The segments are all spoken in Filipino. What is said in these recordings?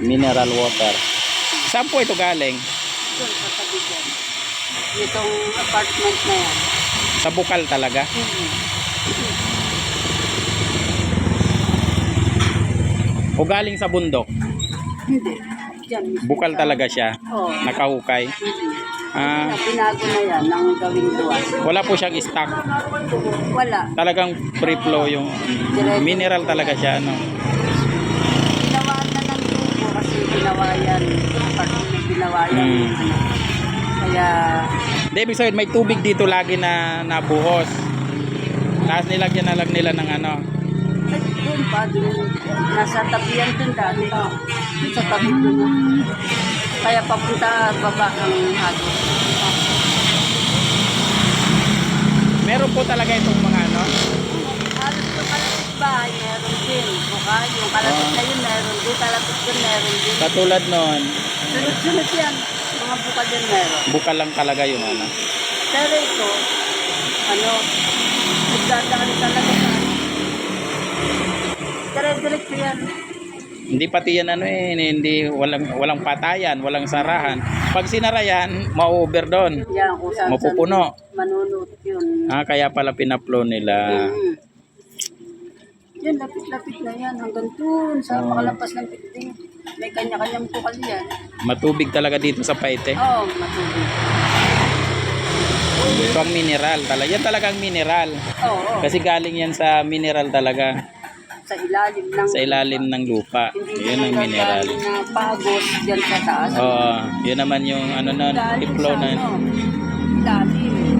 Mineral water. Saan po ito galing? Doon sa tabi dyan. Itong apartment na yan. Sa bukal talaga? O galing sa bundok? Hindi. Dyan. Bukal talaga siya? Oo. Nakahukay? Binago na yan ng gawing duwas. Wala po siyang stock? Wala. Talagang free flow yung mineral talaga siya, ano? Ginawaan na ng tubo kasi ginawayan. Apartment ginawayan. Kaya... Hindi, ibig sabihin, may tubig dito lagi na nabuhos. Tapos nilagyan na lang nila ng ano. Ay, doon pa, doon. Nasa tabihan doon dati. Doon sa tabi doon. Kaya papunta baba ang hagos. Meron po talaga itong mga ano. Halos yung kalapit bahay, meron din. Buka, yung kalapit na yun, meron din. Kalapit doon, meron din. Katulad nun, Sunod-sunod yan. Mga buka din meron. bukal lang talaga yung ano. Pero ito, nagdadaan talaga sa dire-diretso yan. Hindi pati yan ano hindi walang patayan, walang sarahan. Pag sinara yan, ma-over doon. Yan, kung saan Mapupuno. manunod yun. Kaya pala pinaplo nila. Yan, lapit-lapit na yan. Hanggang dun sa makalampas ng piting. May kanya-kanyang bukal yan. Matubig talaga dito sa Paite. Oo, matubig. Ito ang mineral talaga. Yan talagang mineral. Oo. Kasi galing yan sa mineral talaga. Sa ilalim ng lupa. hindi Yun ang mineral. na pagos dyan sa taas. Oo, yun naman yung ano nun, tiplo na. Lalim.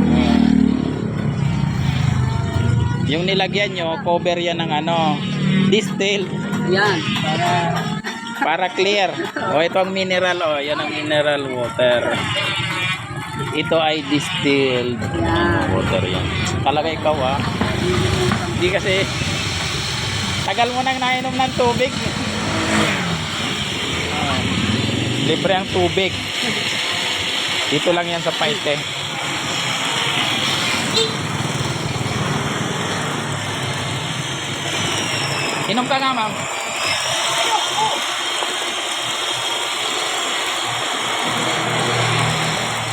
Yung nilagyan nyo, cover yan ng ano, distilled. Yan, Para clear. Ito ang mineral, yan ang mineral water. Ito ay distilled water yan. Talaga ikaw Hindi kasi tagal mo nang nainom ng tubig. Libre ang tubig. Dito lang yan sa Paite. Inom ka nga, ma'am.